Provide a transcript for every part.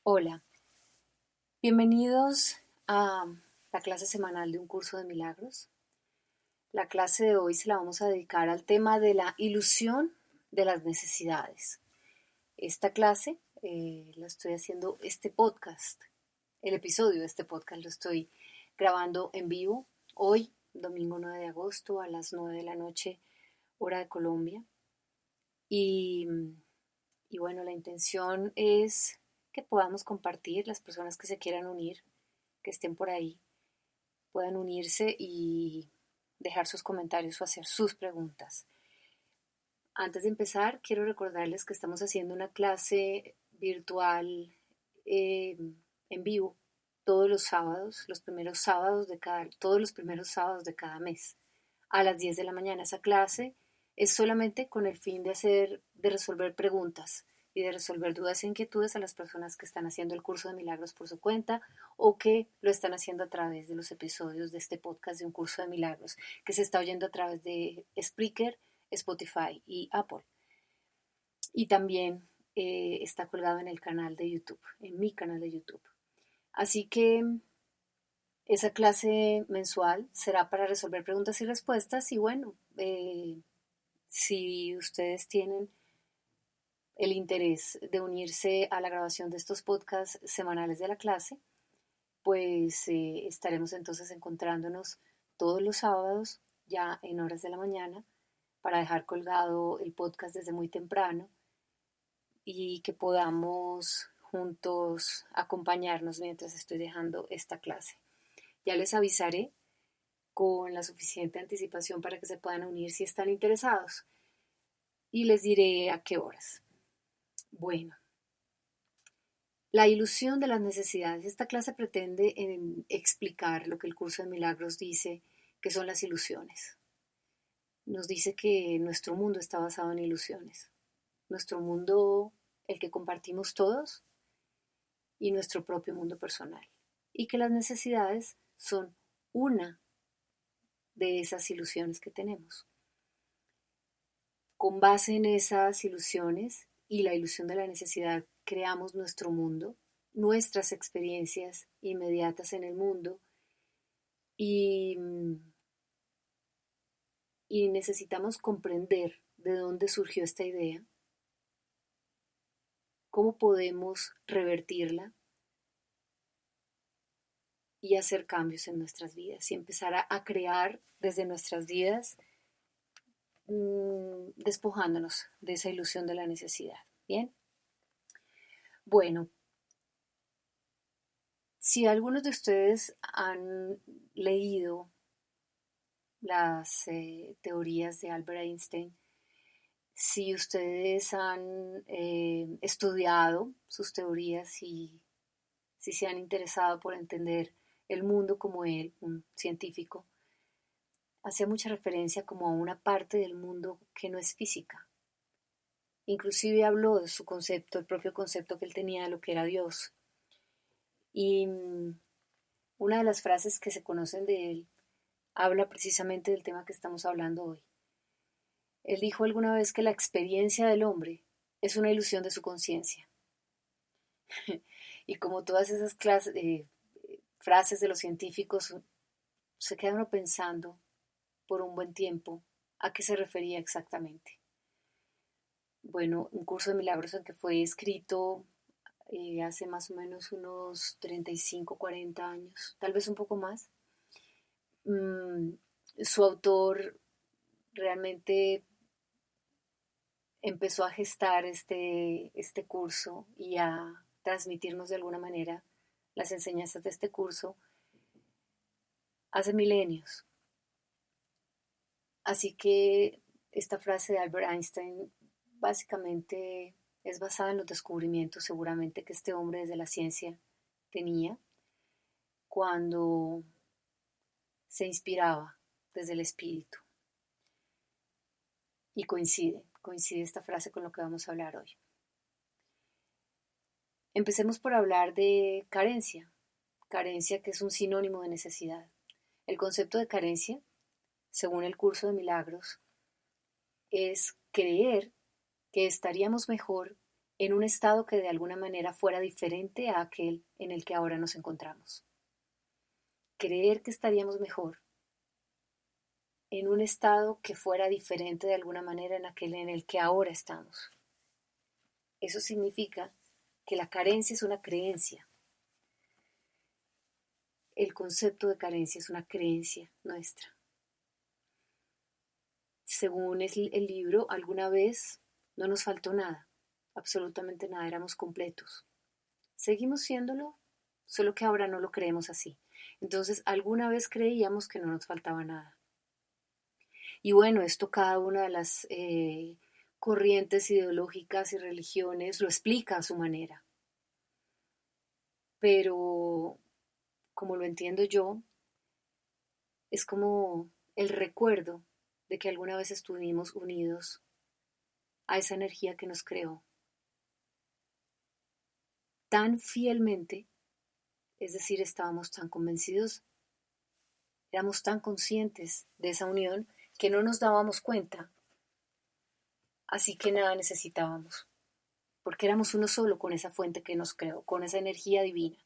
Hola, bienvenidos a la clase semanal de un curso de milagros. La clase de hoy se la vamos a dedicar al tema de la ilusión de las necesidades. Esta clase la estoy haciendo, el episodio de este podcast lo estoy grabando en vivo hoy, domingo 9 de agosto a las 9 de la noche, hora de Colombia. Y, y bueno, la intención es que podamos compartir, las personas que se quieran unir, que estén por ahí, puedan unirse y dejar sus comentarios o hacer sus preguntas. Antes de empezar, quiero recordarles que estamos haciendo una clase virtual eh, en vivo todos los sábados, todos los primeros sábados de cada mes, a las 10 de la mañana. Esa clase es solamente con el fin de resolver preguntas y de resolver dudas e inquietudes a las personas que están haciendo el curso de milagros por su cuenta o que lo están haciendo a través de los episodios de este podcast de un curso de milagros que se está oyendo a través de Spreaker, Spotify y Apple. Y también está colgado en el canal de YouTube, en mi canal de YouTube. Así que esa clase mensual será para resolver preguntas y respuestas y bueno, si ustedes tienen el interés de unirse a la grabación de estos podcasts semanales de la clase, pues estaremos entonces encontrándonos todos los sábados ya en horas de la mañana para dejar colgado el podcast desde muy temprano y que podamos juntos acompañarnos mientras estoy dejando esta clase. Ya les avisaré con la suficiente anticipación para que se puedan unir si están interesados y les diré a qué horas. Bueno, la ilusión de las necesidades. Esta clase pretende explicar lo que el curso de milagros dice que son las ilusiones. Nos dice que nuestro mundo está basado en ilusiones. Nuestro mundo, el que compartimos todos, y nuestro propio mundo personal. Y que las necesidades son una de esas ilusiones que tenemos. Con base en esas ilusiones y la ilusión de la necesidad, creamos nuestro mundo, nuestras experiencias inmediatas en el mundo y, y necesitamos comprender de dónde surgió esta idea, cómo podemos revertirla y hacer cambios en nuestras vidas y empezar a crear desde nuestras vidas despojándonos de esa ilusión de la necesidad. Bien, bueno, si algunos de ustedes han leído las teorías de Albert Einstein, si ustedes han estudiado sus teorías y si se han interesado por entender el mundo como él, un científico, hacía mucha referencia como a una parte del mundo que no es física. Inclusive habló de su concepto, el propio concepto que él tenía de lo que era Dios. Y una de las frases que se conocen de él habla precisamente del tema que estamos hablando hoy. Él dijo alguna vez que la experiencia del hombre es una ilusión de su conciencia. Y como todas esas frases de los científicos, se queda uno pensando por un buen tiempo a qué se refería exactamente. Bueno, un curso de milagros en que fue escrito hace más o menos unos 35, 40 años, tal vez un poco más. Su autor realmente empezó a gestar este curso y a transmitirnos de alguna manera las enseñanzas de este curso hace milenios. Así que esta frase de Albert Einstein básicamente es basada en los descubrimientos seguramente que este hombre desde la ciencia tenía cuando se inspiraba desde el espíritu. Y coincide esta frase con lo que vamos a hablar hoy. Empecemos por hablar de carencia que es un sinónimo de necesidad. El concepto de carencia, según el curso de milagros, es creer que estaríamos mejor en un estado que de alguna manera fuera diferente a aquel en el que ahora nos encontramos. Creer que estaríamos mejor en un estado que fuera diferente de alguna manera en aquel en el que ahora estamos. Eso significa que la carencia es una creencia. El concepto de carencia es una creencia nuestra. Según el libro, alguna vez no nos faltó nada, absolutamente nada, éramos completos. Seguimos siéndolo, solo que ahora no lo creemos así. Entonces, alguna vez creíamos que no nos faltaba nada. Y bueno, esto cada una de las corrientes ideológicas y religiones lo explica a su manera. Pero, como lo entiendo yo, es como el recuerdo de que alguna vez estuvimos unidos a esa energía que nos creó tan fielmente, es decir, estábamos tan convencidos, éramos tan conscientes de esa unión que no nos dábamos cuenta, así que nada necesitábamos, porque éramos uno solo con esa fuente que nos creó, con esa energía divina,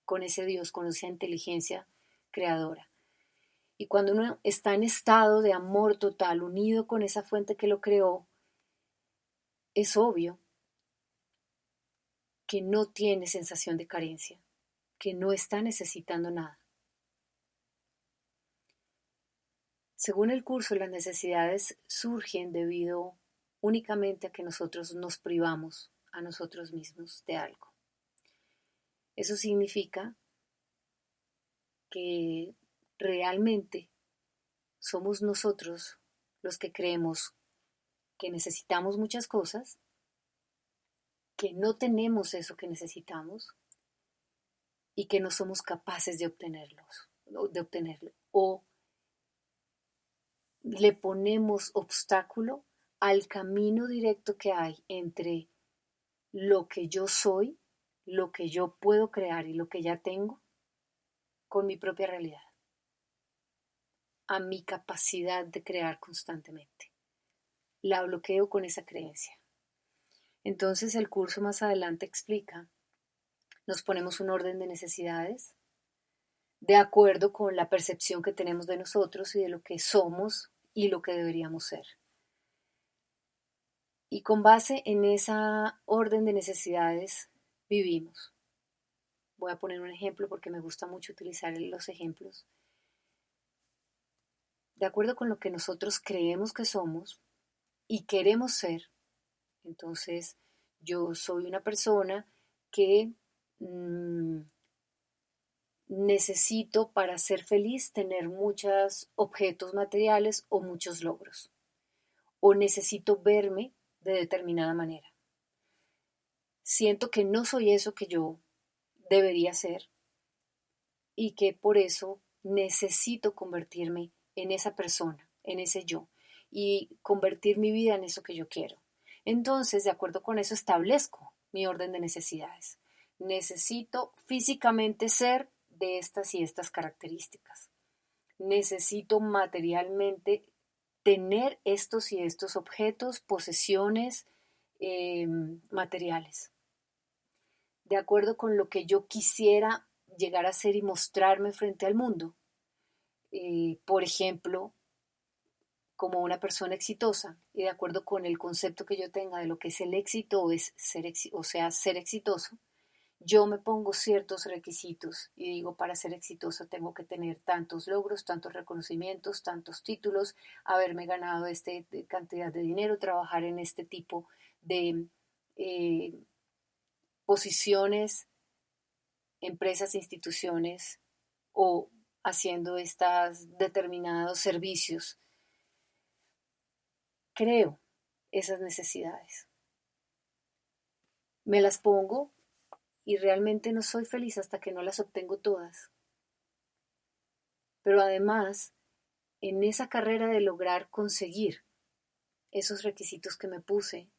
con ese Dios, con esa inteligencia creadora. Y cuando uno está en estado de amor total, unido con esa fuente que lo creó, es obvio que no tiene sensación de carencia, que no está necesitando nada. Según el curso, las necesidades surgen debido únicamente a que nosotros nos privamos a nosotros mismos de algo. Eso significa que realmente somos nosotros los que creemos que necesitamos muchas cosas, que no tenemos eso que necesitamos y que no somos capaces de obtenerlo, o le ponemos obstáculo al camino directo que hay entre lo que yo soy, lo que yo puedo crear y lo que ya tengo con mi propia realidad, a mi capacidad de crear constantemente. La bloqueo con esa creencia. Entonces el curso más adelante explica, nos ponemos un orden de necesidades de acuerdo con la percepción que tenemos de nosotros y de lo que somos y lo que deberíamos ser. Y con base en esa orden de necesidades vivimos. Voy a poner un ejemplo porque me gusta mucho utilizar los ejemplos. De acuerdo con lo que nosotros creemos que somos y queremos ser, entonces yo soy una persona que necesito para ser feliz tener muchos objetos materiales o muchos logros. O necesito verme de determinada manera. Siento que no soy eso que yo debería ser y que por eso necesito convertirme en esa persona, en ese yo, y convertir mi vida en eso que yo quiero. Entonces, de acuerdo con eso, establezco mi orden de necesidades. Necesito físicamente ser de estas y estas características. Necesito materialmente tener estos y estos objetos, posesiones, materiales. De acuerdo con lo que yo quisiera llegar a ser y mostrarme frente al mundo. Por ejemplo, como una persona exitosa y de acuerdo con el concepto que yo tenga de lo que es el éxito o sea, ser exitoso, yo me pongo ciertos requisitos y digo, para ser exitoso tengo que tener tantos logros, tantos reconocimientos, tantos títulos, haberme ganado esta cantidad de dinero, trabajar en este tipo de posiciones, empresas, instituciones o haciendo estos determinados servicios. Creo esas necesidades. Me las pongo y realmente no soy feliz hasta que no las obtengo todas. Pero además, en esa carrera de lograr conseguir esos requisitos que me puse,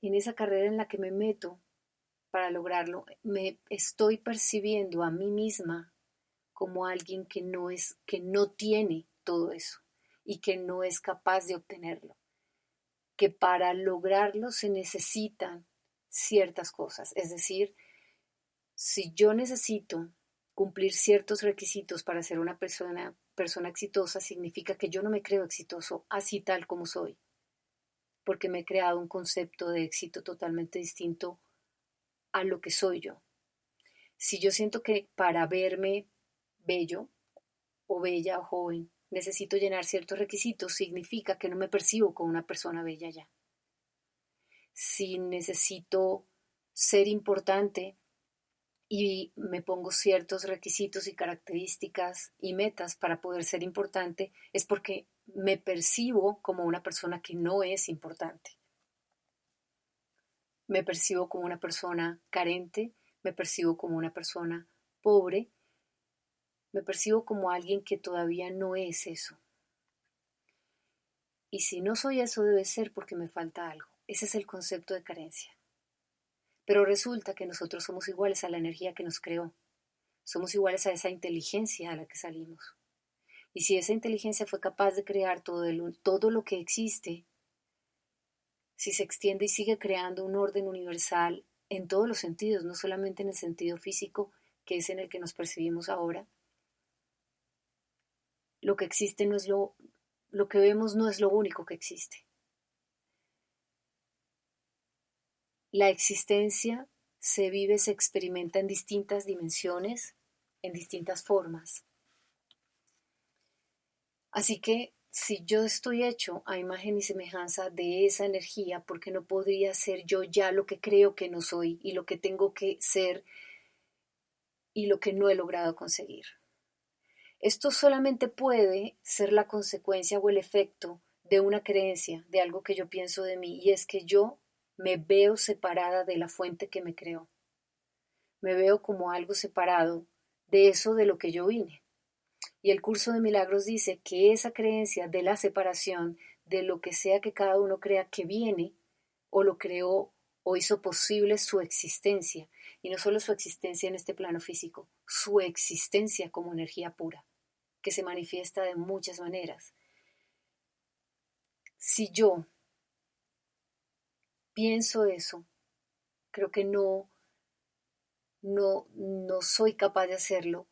en esa carrera en la que me meto para lograrlo, me estoy percibiendo a mí misma como alguien que no tiene todo eso y que no es capaz de obtenerlo. que para lograrlo se necesitan ciertas cosas. Es decir, si yo necesito cumplir ciertos requisitos para ser una persona exitosa, significa que yo no me creo exitoso así tal como soy, porque me he creado un concepto de éxito totalmente distinto a lo que soy yo. Si yo siento que para verme bello o bella o joven necesito llenar ciertos requisitos, significa que no me percibo como una persona bella ya. Si necesito ser importante y me pongo ciertos requisitos y características y metas para poder ser importante, es porque me percibo como una persona que no es importante. Me percibo como una persona carente, me percibo como una persona pobre, me percibo como alguien que todavía no es eso. Y si no soy eso, debe ser porque me falta algo. Ese es el concepto de carencia. Pero resulta que nosotros somos iguales a la energía que nos creó. Somos iguales a esa inteligencia a la que salimos. Y si esa inteligencia fue capaz de crear todo lo que existe, si se extiende y sigue creando un orden universal en todos los sentidos, no solamente en el sentido físico, que es en el que nos percibimos ahora, lo que existe no es lo que vemos no es lo único que existe. La existencia se vive, se experimenta en distintas dimensiones, en distintas formas. Así que si yo estoy hecho a imagen y semejanza de esa energía, ¿por qué no podría ser yo ya lo que creo que no soy y lo que tengo que ser y lo que no he logrado conseguir? Esto solamente puede ser la consecuencia o el efecto de una creencia, de algo que yo pienso de mí, y es que yo me veo separada de la fuente que me creó. Me veo como algo separado de eso de lo que yo vine. Y el curso de milagros dice que esa creencia de la separación de lo que sea que cada uno crea que viene o lo creó o hizo posible su existencia, y no solo su existencia en este plano físico, su existencia como energía pura, que se manifiesta de muchas maneras. Si yo pienso eso, creo que no soy capaz de hacerlo,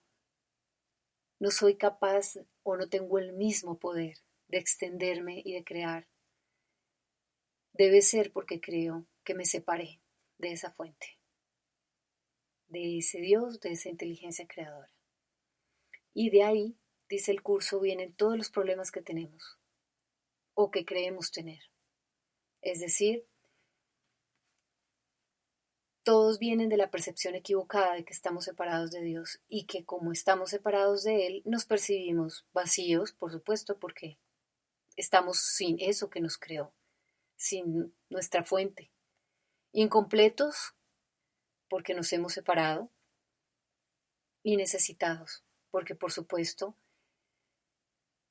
no soy capaz o no tengo el mismo poder de extenderme y de crear. Debe ser porque creo que me separé de esa fuente, de ese Dios, de esa inteligencia creadora. Y de ahí, dice el curso, vienen todos los problemas que tenemos o que creemos tener. Es decir, todos vienen de la percepción equivocada de que estamos separados de Dios y que como estamos separados de Él, nos percibimos vacíos, por supuesto, porque estamos sin eso que nos creó, sin nuestra fuente. Incompletos porque nos hemos separado y necesitados, porque por supuesto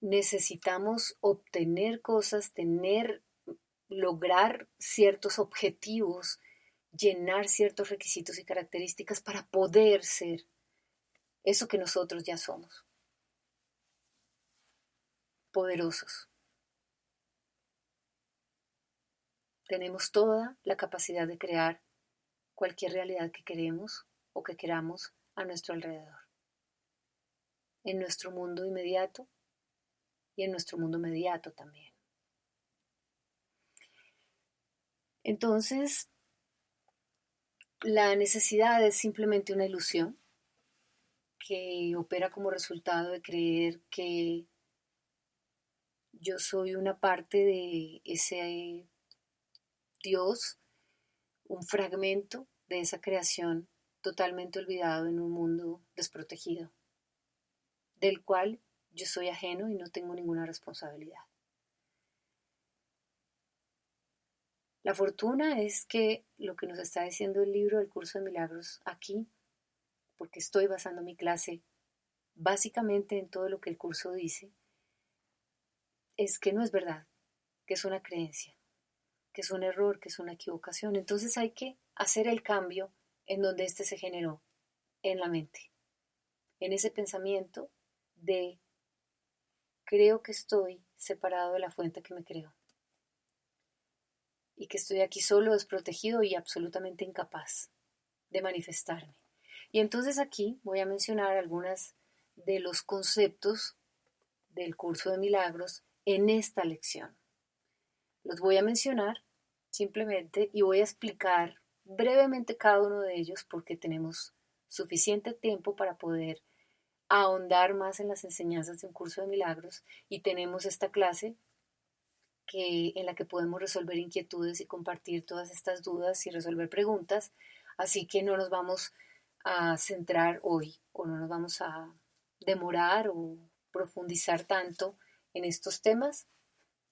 necesitamos obtener cosas, lograr ciertos objetivos, llenar ciertos requisitos y características para poder ser eso que nosotros ya somos, poderosos. Tenemos toda la capacidad de crear cualquier realidad que queremos o que queramos a nuestro alrededor, en nuestro mundo inmediato y en nuestro mundo mediato también. Entonces, la necesidad es simplemente una ilusión que opera como resultado de creer que yo soy una parte de ese Dios, un fragmento de esa creación totalmente olvidado en un mundo desprotegido, del cual yo soy ajeno y no tengo ninguna responsabilidad. La fortuna es que lo que nos está diciendo el libro del Curso de Milagros aquí, porque estoy basando mi clase básicamente en todo lo que el curso dice, es que no es verdad, que es una creencia, que es un error, que es una equivocación. Entonces hay que hacer el cambio en donde éste se generó, en la mente, en ese pensamiento de creo que estoy separado de la fuente que me creó. y que estoy aquí solo, desprotegido y absolutamente incapaz de manifestarme. Y entonces aquí voy a mencionar algunos de los conceptos del curso de milagros en esta lección. Los voy a mencionar simplemente y voy a explicar brevemente cada uno de ellos porque tenemos suficiente tiempo para poder ahondar más en las enseñanzas de un curso de milagros y tenemos esta clase en la que podemos resolver inquietudes y compartir todas estas dudas y resolver preguntas, así que no nos vamos a centrar hoy o no nos vamos a demorar o profundizar tanto en estos temas,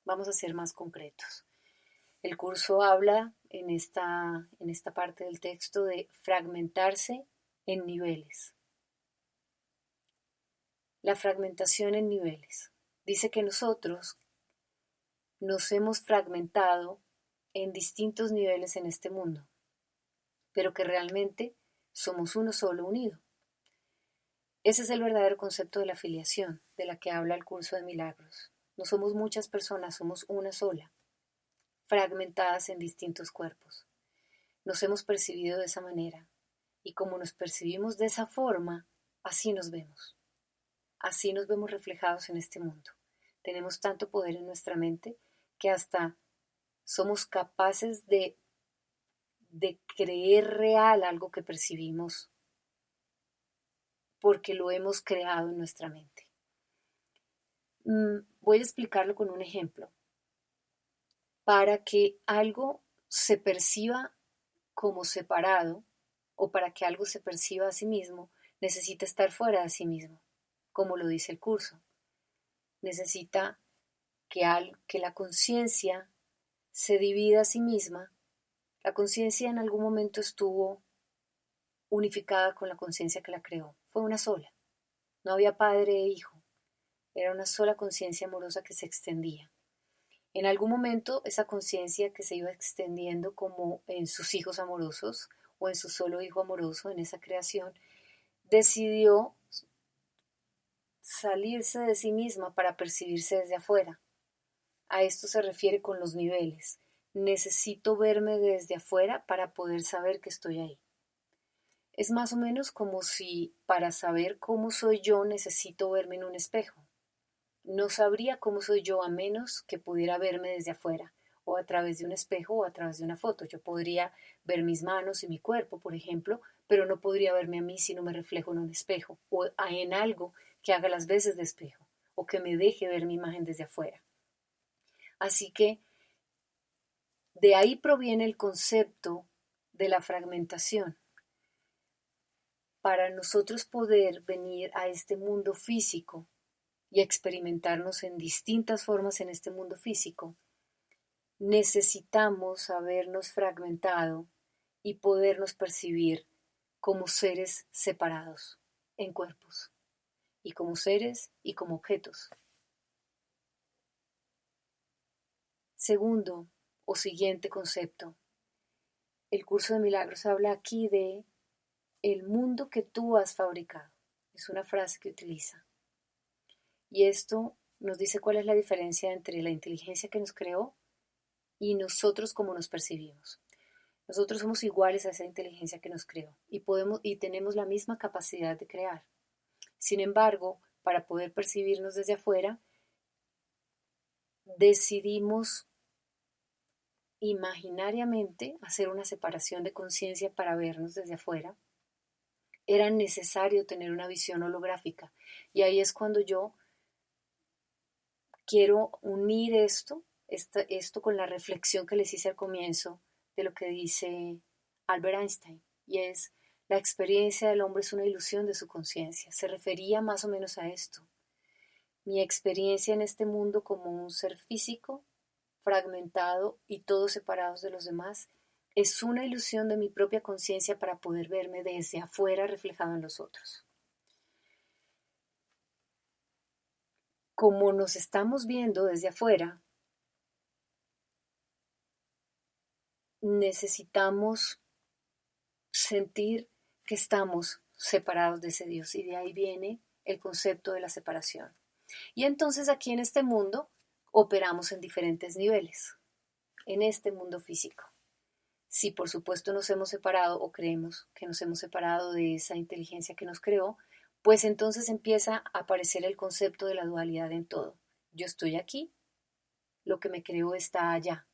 vamos a ser más concretos. El curso habla en esta parte del texto de fragmentarse en niveles. La fragmentación en niveles. Dice que nosotros nos hemos fragmentado en distintos niveles en este mundo, pero que realmente somos uno solo unido. Ese es el verdadero concepto de la filiación, de la que habla el curso de milagros. No somos muchas personas, somos una sola, fragmentadas en distintos cuerpos. Nos hemos percibido de esa manera, y como nos percibimos de esa forma, así nos vemos. Así nos vemos reflejados en este mundo. Tenemos tanto poder en nuestra mente que hasta somos capaces de creer real algo que percibimos porque lo hemos creado en nuestra mente. Voy a explicarlo con un ejemplo. Para que algo se perciba como separado o para que algo se perciba a sí mismo, necesita estar fuera de sí mismo, como lo dice el curso. Necesita que la conciencia se divida a sí misma. La conciencia en algún momento estuvo unificada con la conciencia que la creó. Fue una sola. No había padre e hijo. Era una sola conciencia amorosa que se extendía. En algún momento esa conciencia que se iba extendiendo como en sus hijos amorosos o en su solo hijo amoroso en esa creación, decidió salirse de sí misma para percibirse desde afuera. A esto se refiere con los niveles. Necesito verme desde afuera para poder saber que estoy ahí. Es más o menos como si para saber cómo soy yo necesito verme en un espejo. No sabría cómo soy yo a menos que pudiera verme desde afuera, o a través de un espejo o a través de una foto. Yo podría ver mis manos y mi cuerpo, por ejemplo, pero no podría verme a mí si no me reflejo en un espejo o en algo que haga las veces de espejo o que me deje ver mi imagen desde afuera. Así que de ahí proviene el concepto de la fragmentación. Para nosotros poder venir a este mundo físico y experimentarnos en distintas formas en este mundo físico, necesitamos habernos fragmentado y podernos percibir como seres separados en cuerpos, y como seres y como objetos. Segundo o siguiente concepto, el curso de milagros habla aquí de el mundo que tú has fabricado. Es una frase que utiliza. Y esto nos dice cuál es la diferencia entre la inteligencia que nos creó y nosotros como nos percibimos. Nosotros somos iguales a esa inteligencia que nos creó y tenemos la misma capacidad de crear. Sin embargo, para poder percibirnos desde afuera, decidimos imaginariamente hacer una separación de conciencia para vernos desde afuera. Era necesario tener una visión holográfica. Y ahí es cuando yo quiero unir esto con la reflexión que les hice al comienzo de lo que dice Albert Einstein, y es: la experiencia del hombre es una ilusión de su conciencia. Se refería más o menos a esto. Mi experiencia en este mundo como un ser físico, fragmentado y todos separados de los demás, es una ilusión de mi propia conciencia para poder verme desde afuera reflejado en los otros. Como nos estamos viendo desde afuera, necesitamos sentir que estamos separados de ese Dios, y de ahí viene el concepto de la separación. Y entonces aquí en este mundo operamos en diferentes niveles. en este mundo físico. Si por supuesto nos hemos separado o creemos que nos hemos separado de esa inteligencia que nos creó, pues entonces empieza a aparecer el concepto de la dualidad en todo. Yo estoy aquí, lo que me creó está allá,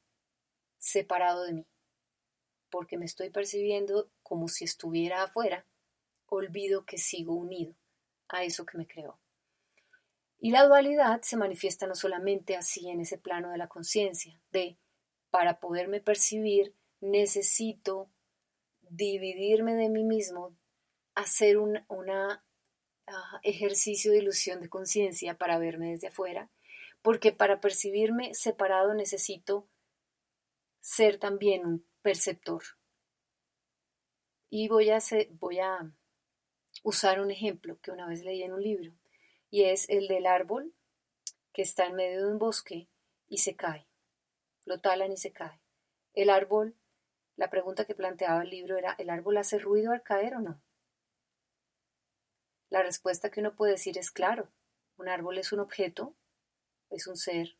separado de mí, porque me estoy percibiendo como si estuviera afuera, olvido que sigo unido a eso que me creó. Y la dualidad se manifiesta no solamente así en ese plano de la conciencia, de para poderme percibir necesito dividirme de mí mismo, hacer un ejercicio de ilusión de conciencia para verme desde afuera, porque para percibirme separado necesito ser también un perceptor. Y voy a usar un ejemplo que una vez leí en un libro, y es el del árbol que está en medio de un bosque y se cae, lo talan y se cae. El árbol, la pregunta que planteaba el libro era, ¿el árbol hace ruido al caer o no? La respuesta que uno puede decir es claro, un árbol es un objeto, es un ser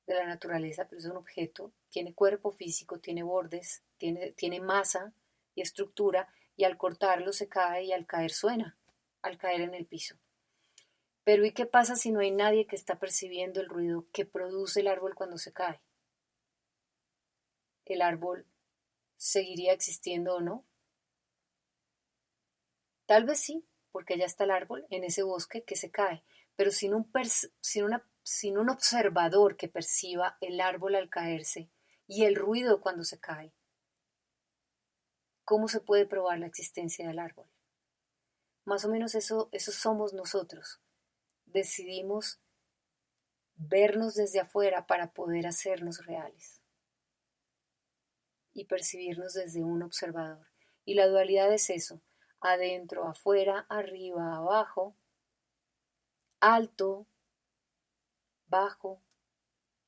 de la naturaleza, pero es un objeto, tiene cuerpo físico, tiene bordes, tiene masa y estructura, y al cortarlo se cae y al caer suena, al caer en el piso. Pero ¿y qué pasa si no hay nadie que está percibiendo el ruido que produce el árbol cuando se cae? ¿El árbol seguiría existiendo o no? Tal vez sí, porque ya está el árbol en ese bosque que se cae, pero sin un observador que perciba el árbol al caerse y el ruido cuando se cae, ¿cómo se puede probar la existencia del árbol? Más o menos eso somos nosotros. Decidimos vernos desde afuera para poder hacernos reales y percibirnos desde un observador. Y la dualidad es eso, adentro, afuera, arriba, abajo, alto, bajo,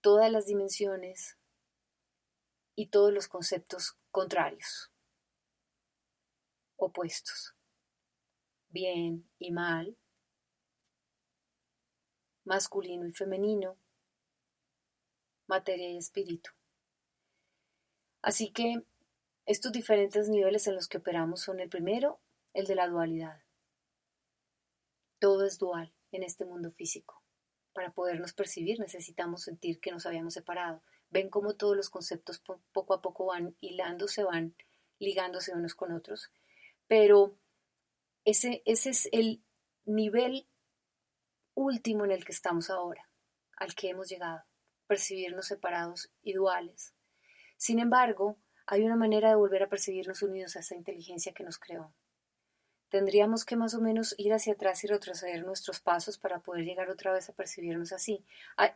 todas las dimensiones y todos los conceptos contrarios, opuestos, bien y mal, masculino y femenino, materia y espíritu. Así que estos diferentes niveles en los que operamos son el primero, el de la dualidad. Todo es dual en este mundo físico. Para podernos percibir necesitamos sentir que nos habíamos separado. Ven cómo todos los conceptos poco a poco van hilándose, van ligándose unos con otros. Pero ese es el nivel último en el que estamos ahora, al que hemos llegado, percibirnos separados y duales. Sin embargo, hay una manera de volver a percibirnos unidos a esa inteligencia que nos creó. Tendríamos que más o menos ir hacia atrás y retroceder nuestros pasos para poder llegar otra vez a percibirnos así.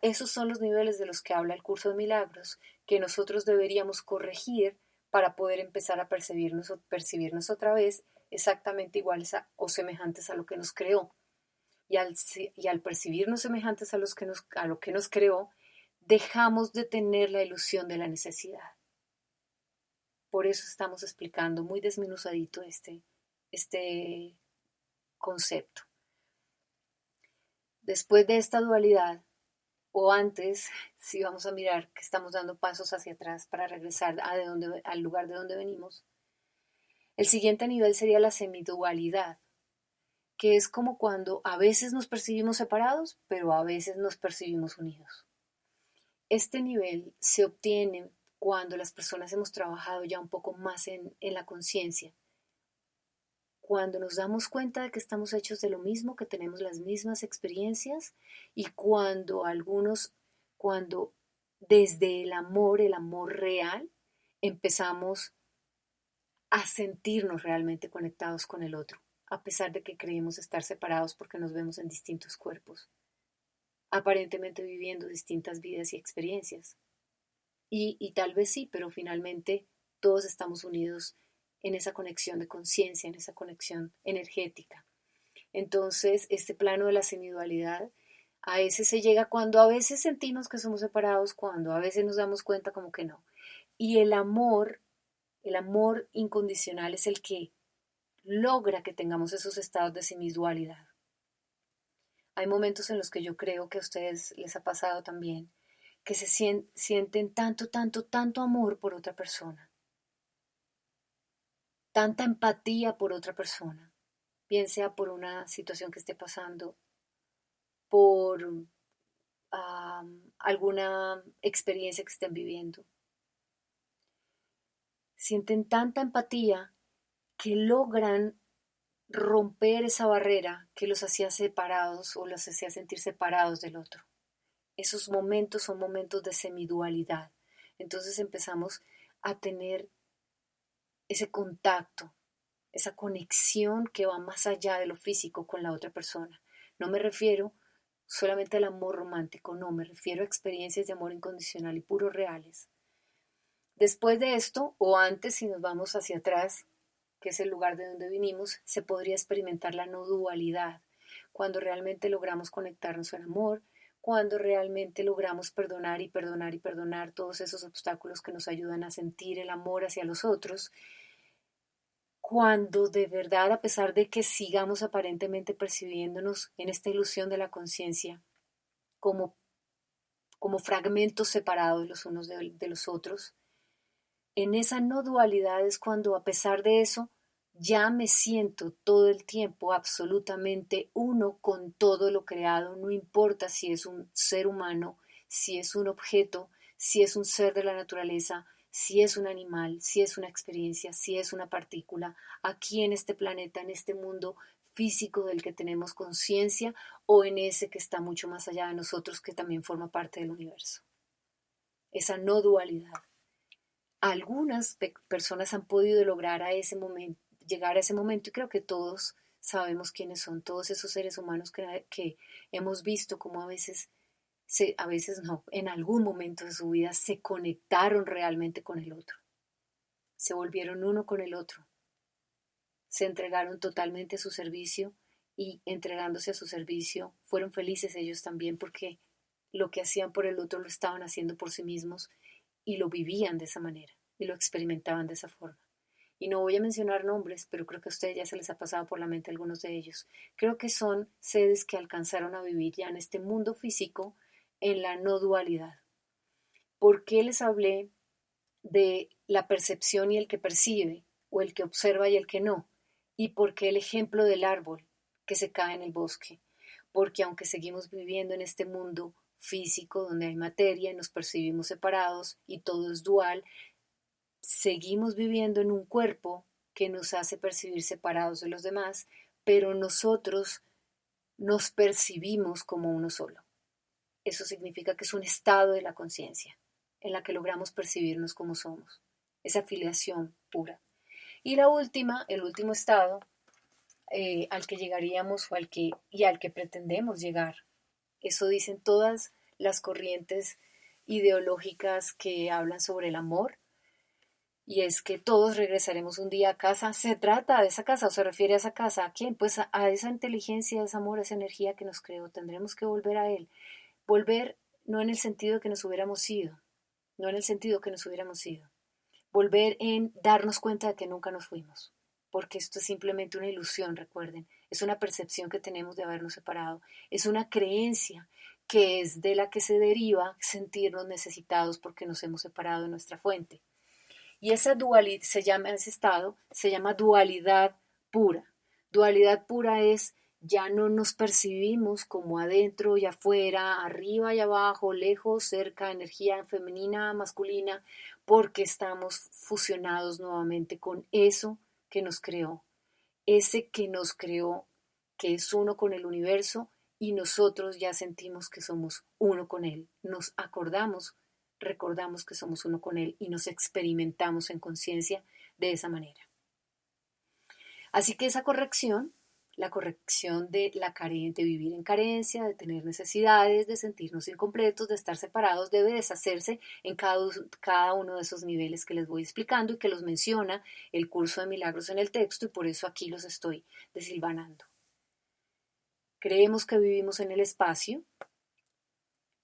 Esos son los niveles de los que habla el curso de milagros que nosotros deberíamos corregir para poder empezar a percibirnos otra vez exactamente iguales o semejantes a lo que nos creó. Y al percibirnos semejantes a lo que nos creó, dejamos de tener la ilusión de la necesidad. Por eso estamos explicando muy desmenuzadito este concepto. Después de esta dualidad, o antes, si vamos a mirar que estamos dando pasos hacia atrás para regresar al lugar de donde venimos, el siguiente nivel sería la semidualidad, que es como cuando a veces nos percibimos separados, pero a veces nos percibimos unidos. Este nivel se obtiene cuando las personas hemos trabajado ya un poco más en la conciencia, cuando nos damos cuenta de que estamos hechos de lo mismo, que tenemos las mismas experiencias y cuando desde el amor real, empezamos a sentirnos realmente conectados con el otro, a pesar de que creemos estar separados porque nos vemos en distintos cuerpos, aparentemente viviendo distintas vidas y experiencias. Y tal vez sí, pero finalmente todos estamos unidos en esa conexión de conciencia, en esa conexión energética. Entonces, este plano de la semidualidad, a veces se llega cuando a veces sentimos que somos separados, cuando a veces nos damos cuenta como que no. Y el amor incondicional es el que logra que tengamos esos estados de semidualidad. Hay momentos en los que yo creo que a ustedes les ha pasado también, que se sienten tanto, tanto, tanto amor por otra persona, tanta empatía por otra persona, bien sea por una situación que esté pasando, por alguna experiencia que estén viviendo. Sienten tanta empatía que logran romper esa barrera que los hacía separados o los hacía sentir separados del otro. Esos momentos son momentos de semidualidad. Entonces empezamos a tener ese contacto, esa conexión que va más allá de lo físico con la otra persona. No me refiero solamente al amor romántico, no, me refiero a experiencias de amor incondicional y puros reales. Después de esto, o antes, si nos vamos hacia atrás, que es el lugar de donde vinimos, se podría experimentar la no dualidad, cuando realmente logramos conectarnos al amor, cuando realmente logramos perdonar y perdonar y perdonar todos esos obstáculos que nos ayudan a sentir el amor hacia los otros, cuando de verdad, a pesar de que sigamos aparentemente percibiéndonos en esta ilusión de la conciencia como, como fragmentos separados los unos de los otros, en esa no dualidad es cuando a pesar de eso ya me siento todo el tiempo absolutamente uno con todo lo creado, no importa si es un ser humano, si es un objeto, si es un ser de la naturaleza, si es un animal, si es una experiencia, si es una partícula, aquí en este planeta, en este mundo físico del que tenemos conciencia o en ese que está mucho más allá de nosotros que también forma parte del universo. Esa no dualidad. Algunas personas han podido lograr a ese momento, llegar a ese momento y creo que todos sabemos quiénes son todos esos seres humanos que hemos visto como a veces no, en algún momento de su vida se conectaron realmente con el otro, se volvieron uno con el otro, se entregaron totalmente a su servicio y entregándose a su servicio fueron felices ellos también porque lo que hacían por el otro lo estaban haciendo por sí mismos y lo vivían de esa manera y lo experimentaban de esa forma. Y no voy a mencionar nombres, pero creo que a ustedes ya se les ha pasado por la mente algunos de ellos. Creo que son seres que alcanzaron a vivir ya en este mundo físico en la no dualidad. ¿Por qué les hablé de la percepción y el que percibe, o el que observa y el que no? ¿Y por qué el ejemplo del árbol que se cae en el bosque? Porque aunque seguimos viviendo en este mundo físico donde hay materia y nos percibimos separados y todo es dual, seguimos viviendo en un cuerpo que nos hace percibir separados de los demás, pero nosotros nos percibimos como uno solo. Eso significa que es un estado de la conciencia en la que logramos percibirnos como somos, esa afiliación pura. Y la última, el último estado al que llegaríamos y al que pretendemos llegar, eso dicen todas las corrientes ideológicas que hablan sobre el amor, y es que todos regresaremos un día a casa. ¿Se trata de esa casa o se refiere a esa casa? ¿A quién? Pues a esa inteligencia, a ese amor, a esa energía que nos creó. Tendremos que volver a él. Volver no en el sentido de que nos hubiéramos ido, no en el sentido que nos hubiéramos ido. Volver en darnos cuenta de que nunca nos fuimos, porque esto es simplemente una ilusión, recuerden. Es una percepción que tenemos de habernos separado. Es una creencia que es de la que se deriva sentirnos necesitados porque nos hemos separado de nuestra fuente. Y esa dualidad ese estado se llama dualidad pura. Dualidad pura es ya no nos percibimos como adentro y afuera, arriba y abajo, lejos, cerca, energía femenina, masculina, porque estamos fusionados nuevamente con eso que nos creó. Ese que nos creó, que es uno con el universo y nosotros ya sentimos que somos uno con él. Nos acordamos, recordamos que somos uno con él y nos experimentamos en conciencia de esa manera. Así que esa corrección, la corrección de de vivir en carencia, de tener necesidades, de sentirnos incompletos, de estar separados, debe deshacerse en cada uno de esos niveles que les voy explicando y que los menciona el curso de milagros en el texto y por eso aquí los estoy desilvanando. Creemos que vivimos en el espacio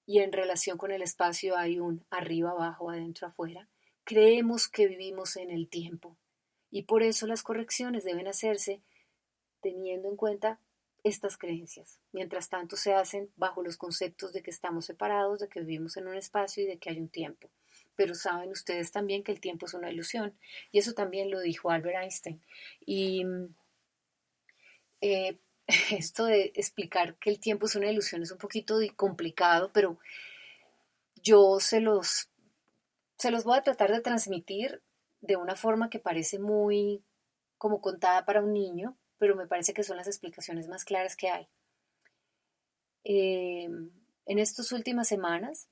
y en relación con el espacio hay un arriba, abajo, adentro, afuera. Creemos que vivimos en el tiempo y por eso las correcciones deben hacerse teniendo en cuenta estas creencias. Mientras tanto se hacen bajo los conceptos de que estamos separados, de que vivimos en un espacio y de que hay un tiempo. Pero saben ustedes también que el tiempo es una ilusión. Y eso también lo dijo Albert Einstein. Y eh, esto de explicar que el tiempo es una ilusión es un poquito complicado, pero yo se los voy a tratar de transmitir de una forma que parece muy como contada para un niño, pero me parece que son las explicaciones más claras que hay. En estas últimas semanas,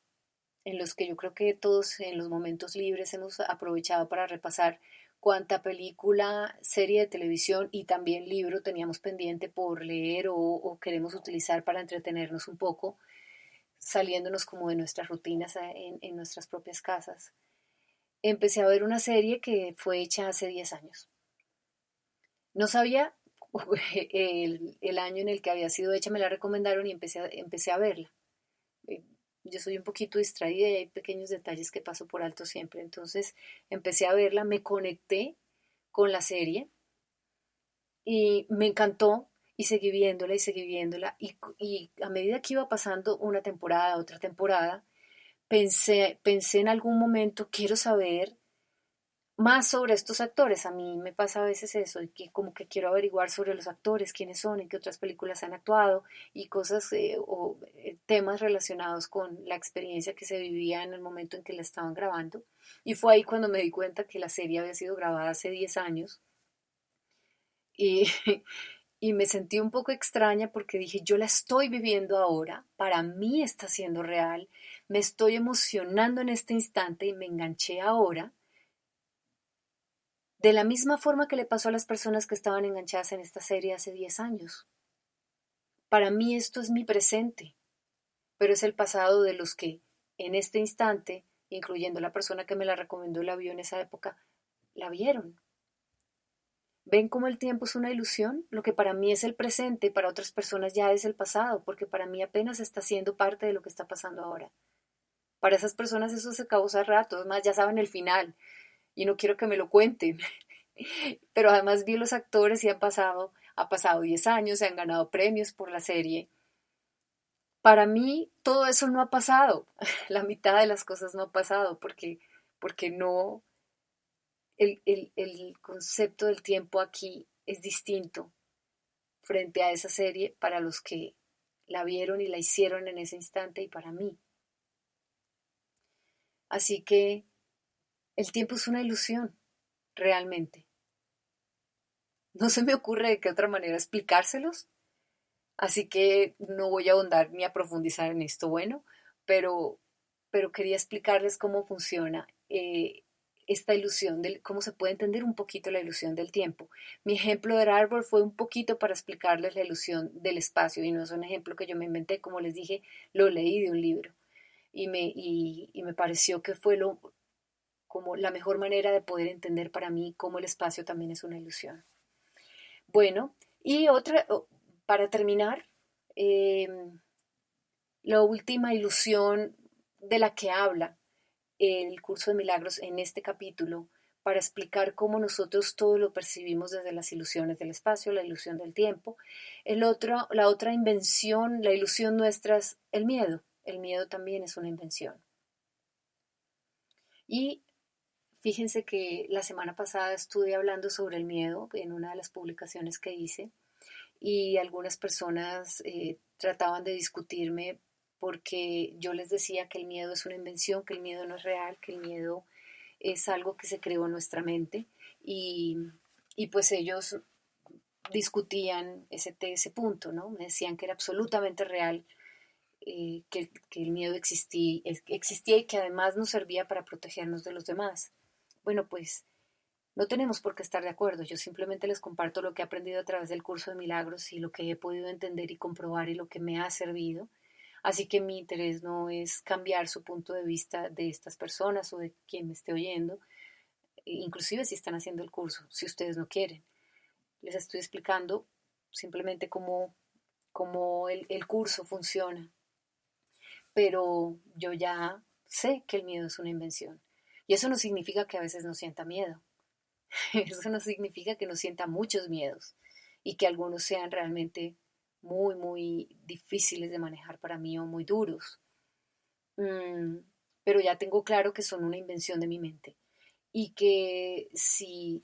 en los que yo creo que todos en los momentos libres hemos aprovechado para repasar cuánta película, serie de televisión y también libro teníamos pendiente por leer o queremos utilizar para entretenernos un poco, saliéndonos como de nuestras rutinas en nuestras propias casas. Empecé a ver una serie que fue hecha hace 10 años. No sabía el año en el que había sido hecha, me la recomendaron y empecé a verla. Eh, Yo soy un poquito distraída y hay pequeños detalles que paso por alto siempre. Entonces empecé a verla, me conecté con la serie y me encantó y seguí viéndola y seguí viéndola. Y a medida que iba pasando una temporada, otra temporada, pensé en algún momento, quiero saber más sobre estos actores. A mí me pasa a veces eso, y que como que quiero averiguar sobre los actores, quiénes son, en qué otras películas han actuado y cosas o temas relacionados con la experiencia que se vivía en el momento en que la estaban grabando. Y fue ahí cuando me di cuenta que la serie había sido grabada hace 10 años y, y me sentí un poco extraña porque dije, yo la estoy viviendo ahora, para mí está siendo real, me estoy emocionando en este instante y me enganché ahora de la misma forma que le pasó a las personas que estaban enganchadas en esta serie hace 10 años. Para mí esto es mi presente, pero es el pasado de los que en este instante, incluyendo la persona que me la recomendó y la vio en esa época, la vieron. ¿Ven cómo el tiempo es una ilusión? Lo que para mí es el presente, para otras personas ya es el pasado, porque para mí apenas está siendo parte de lo que está pasando ahora. Para esas personas eso se acabó hace rato, es más, ya saben el final y no quiero que me lo cuenten. Pero además vi los actores y ha pasado 10 años, se han ganado premios por la serie. Para mí todo eso no ha pasado, la mitad de las cosas no ha pasado, porque no, el concepto del tiempo aquí es distinto frente a esa serie para los que la vieron y la hicieron en ese instante y para mí. Así que el tiempo es una ilusión, realmente. No se me ocurre de qué otra manera explicárselos. Así que no voy a ahondar ni a profundizar en esto, bueno, pero, pero quería explicarles cómo funciona esta ilusión, cómo se puede entender un poquito la ilusión del tiempo. Mi ejemplo del árbol fue un poquito para explicarles la ilusión del espacio y no es un ejemplo que yo me inventé, como les dije, lo leí de un libro y me pareció que fue como la mejor manera de poder entender para mí cómo el espacio también es una ilusión. Bueno, y otra, para terminar, eh, la última ilusión de la que habla el curso de milagros en este capítulo, para explicar cómo nosotros todo lo percibimos desde las ilusiones del espacio, la ilusión del tiempo. La otra invención, la ilusión nuestra es el miedo. El miedo también es una invención. Y fíjense que la semana pasada estuve hablando sobre el miedo en una de las publicaciones que hice y algunas personas trataban de discutirme porque yo les decía que el miedo es una invención, que el miedo no es real, que el miedo es algo que se creó en nuestra mente y, y pues ellos discutían ese punto, ¿no? Me decían que era absolutamente real, que el miedo existía y que además nos servía para protegernos de los demás. Bueno, pues no tenemos por qué estar de acuerdo, yo simplemente les comparto lo que he aprendido a través del curso de milagros y lo que he podido entender y comprobar y lo que me ha servido. Así que mi interés no es cambiar su punto de vista de estas personas o de quien me esté oyendo, inclusive si están haciendo el curso, si ustedes no quieren. Les estoy explicando simplemente cómo el curso funciona, pero yo ya sé que el miedo es una invención. Y eso no significa que a veces no sienta miedo. Eso no significa que no sienta muchos miedos y que algunos sean realmente muy, muy difíciles de manejar para mí o muy duros. Mm, pero ya tengo claro que son una invención de mi mente y que si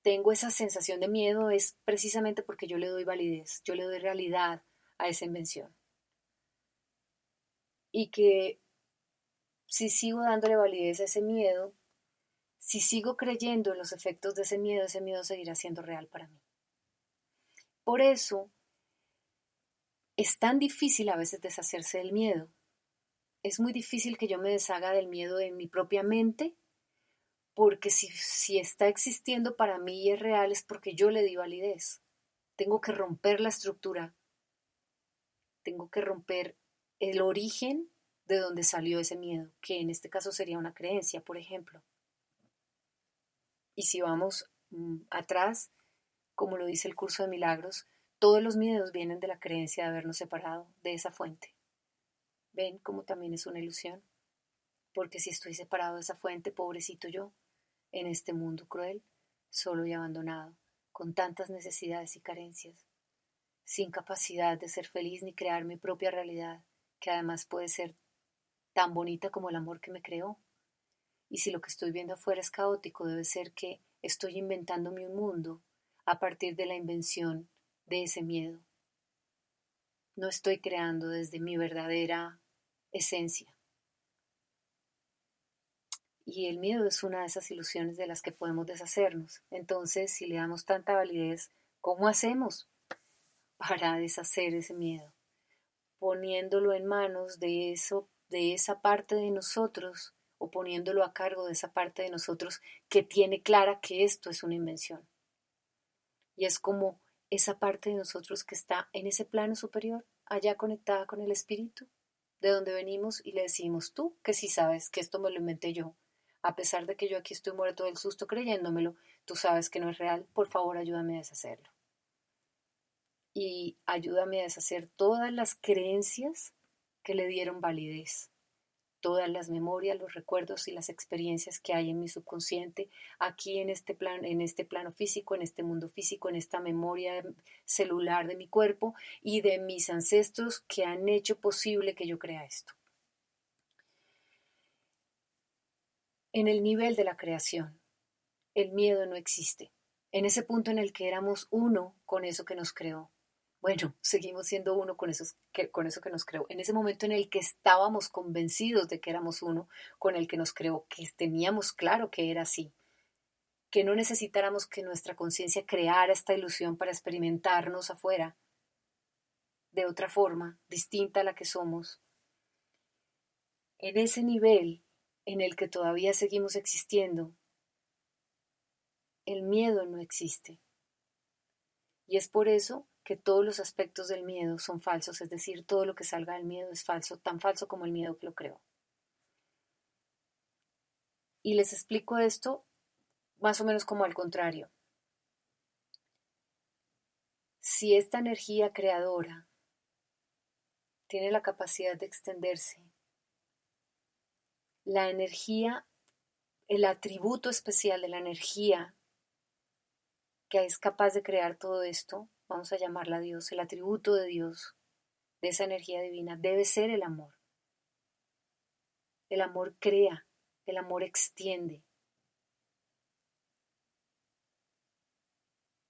tengo esa sensación de miedo es precisamente porque yo le doy validez, yo le doy realidad a esa invención. Y que si sigo dándole validez a ese miedo, si sigo creyendo en los efectos de ese miedo seguirá siendo real para mí. Por eso es tan difícil a veces deshacerse del miedo. Es muy difícil que yo me deshaga del miedo en mi propia mente, porque si está existiendo para mí y es real es porque yo le di validez. Tengo que romper la estructura, tengo que romper el origen de donde salió ese miedo, que en este caso sería una creencia, por ejemplo. Y si vamos atrás, como lo dice el curso de milagros, todos los miedos vienen de la creencia de habernos separado de esa fuente. ¿Ven cómo también es una ilusión? Porque si estoy separado de esa fuente, pobrecito yo, en este mundo cruel, solo y abandonado, con tantas necesidades y carencias, sin capacidad de ser feliz ni crear mi propia realidad, que además puede ser tan bonita como el amor que me creó. Y si lo que estoy viendo afuera es caótico, debe ser que estoy inventándome un mundo a partir de la invención de ese miedo. No estoy creando desde mi verdadera esencia. Y el miedo es una de esas ilusiones de las que podemos deshacernos. Entonces, si le damos tanta validez, ¿cómo hacemos para deshacer ese miedo? Poniéndolo en manos de eso, de esa parte de nosotros, o poniéndolo a cargo de esa parte de nosotros que tiene clara que esto es una invención. Y es como esa parte de nosotros que está en ese plano superior, allá conectada con el espíritu, de donde venimos y le decimos, tú que sí sabes que esto me lo inventé yo, a pesar de que yo aquí estoy muerto del susto creyéndomelo, tú sabes que no es real, por favor ayúdame a deshacerlo. Y ayúdame a deshacer todas las creencias que le dieron validez, todas las memorias, los recuerdos y las experiencias que hay en mi subconsciente, aquí en este plano físico, en este mundo físico, en esta memoria celular de mi cuerpo y de mis ancestros que han hecho posible que yo crea esto. En el nivel de la creación, el miedo no existe. En ese punto en el que éramos uno con eso que nos creó. Bueno, seguimos siendo uno con eso que nos creó. En ese momento en el que estábamos convencidos de que éramos uno con el que nos creó, que teníamos claro que era así, que no necesitáramos que nuestra conciencia creara esta ilusión para experimentarnos afuera de otra forma, distinta a la que somos. En ese nivel en el que todavía seguimos existiendo, el miedo no existe. Y es por eso que todos los aspectos del miedo son falsos, es decir, todo lo que salga del miedo es falso, tan falso como el miedo que lo creó. Y les explico esto más o menos como al contrario. Si esta energía creadora tiene la capacidad de extenderse, la energía, el atributo especial de la energía que es capaz de crear todo esto, vamos a llamarla Dios, el atributo de Dios, de esa energía divina, debe ser el amor. El amor crea, el amor extiende.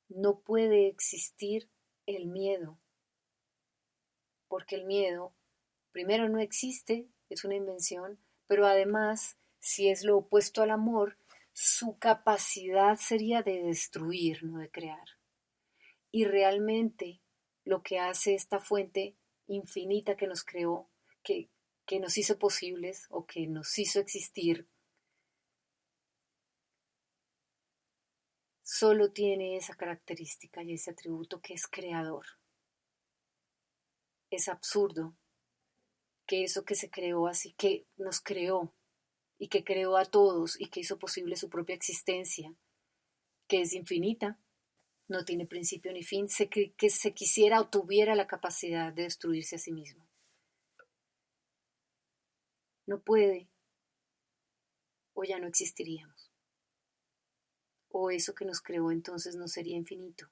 No puede existir el miedo, porque el miedo, primero, no existe, es una invención, pero además, si es lo opuesto al amor, su capacidad sería de destruir, no de crear. Y realmente lo que hace esta fuente infinita que nos creó, que nos hizo posibles o que nos hizo existir, solo tiene esa característica y ese atributo que es creador. Es absurdo que eso que se creó así, que nos creó y que creó a todos y que hizo posible su propia existencia, que es infinita, no tiene principio ni fin, que se quisiera o tuviera la capacidad de destruirse a sí mismo. No puede, o ya no existiríamos. O eso que nos creó entonces no sería infinito.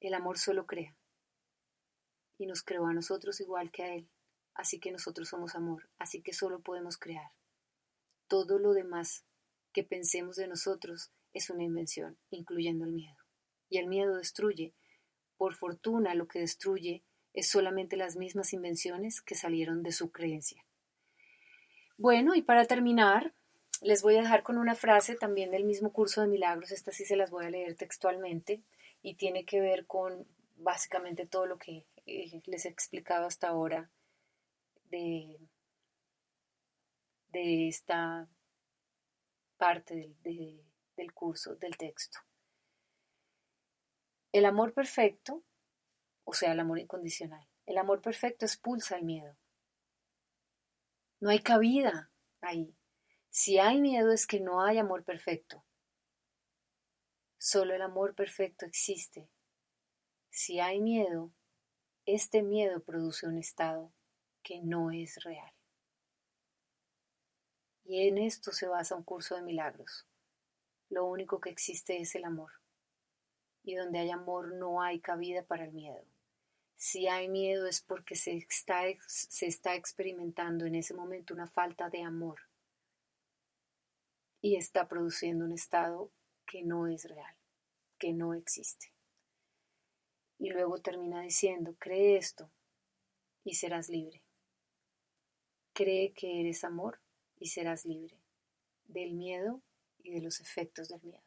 El amor solo crea y nos creó a nosotros igual que a Él. Así que nosotros somos amor, así que solo podemos crear. Todo lo demás que pensemos de nosotros es una invención, incluyendo el miedo. Y el miedo destruye. Por fortuna, lo que destruye es solamente las mismas invenciones que salieron de su creencia. Bueno, y para terminar, les voy a dejar con una frase también del mismo curso de milagros. Esta sí se las voy a leer textualmente y tiene que ver con básicamente todo lo que les he explicado hasta ahora de, de esta parte del curso, del texto. El amor perfecto, o sea, el amor incondicional, el amor perfecto expulsa el miedo. No hay cabida ahí. Si hay miedo es que no hay amor perfecto. Solo el amor perfecto existe. Si hay miedo, este miedo produce un estado que no es real. Y en esto se basa un curso de milagros. Lo único que existe es el amor. Y donde hay amor no hay cabida para el miedo. Si hay miedo es porque se está experimentando en ese momento una falta de amor y está produciendo un estado que no es real, que no existe. Y luego termina diciendo, cree esto y serás libre. Cree que eres amor y serás libre del miedo y de los efectos del miedo.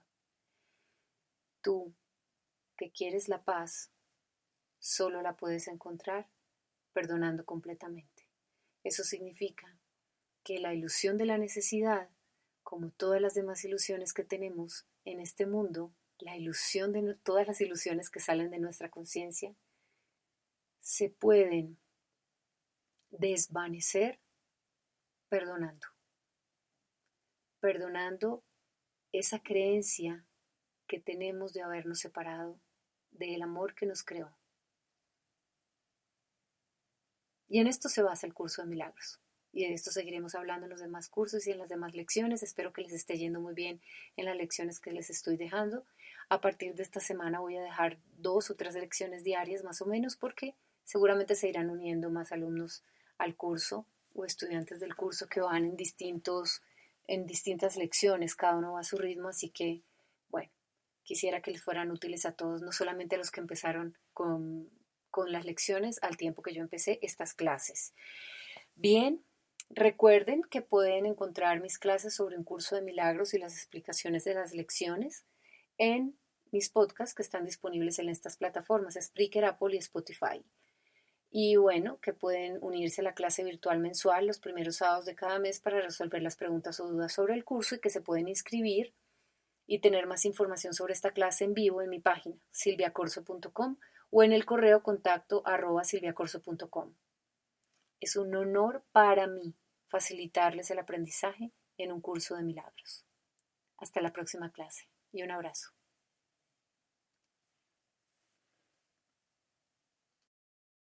Tú, que quieres la paz, solo la puedes encontrar perdonando completamente. Eso significa que la ilusión de la necesidad, como todas las demás ilusiones que tenemos en este mundo, la ilusión de todas las ilusiones que salen de nuestra conciencia, se pueden desvanecer perdonando. Perdonando esa creencia que tenemos de habernos separado del amor que nos creó. Y en esto se basa el curso de milagros. Y de esto seguiremos hablando en los demás cursos y en las demás lecciones. Espero que les esté yendo muy bien en las lecciones que les estoy dejando. A partir de esta semana voy a dejar 2 o 3 lecciones diarias más o menos porque seguramente se irán uniendo más alumnos al curso o estudiantes del curso que van en distintas lecciones. Cada uno va a su ritmo, así que, bueno, quisiera que les fueran útiles a todos, no solamente a los que empezaron con las lecciones al tiempo que yo empecé estas clases. Bien, recuerden que pueden encontrar mis clases sobre un curso de milagros y las explicaciones de las lecciones en mis podcasts que están disponibles en estas plataformas, Spreaker, Apple y Spotify. Y bueno, que pueden unirse a la clase virtual mensual los primeros sábados de cada mes para resolver las preguntas o dudas sobre el curso y que se pueden inscribir y tener más información sobre esta clase en vivo en mi página silviacorso.com o en el correo contacto @silviacorso.com. Es un honor para mí facilitarles el aprendizaje en un curso de milagros. Hasta la próxima clase y un abrazo.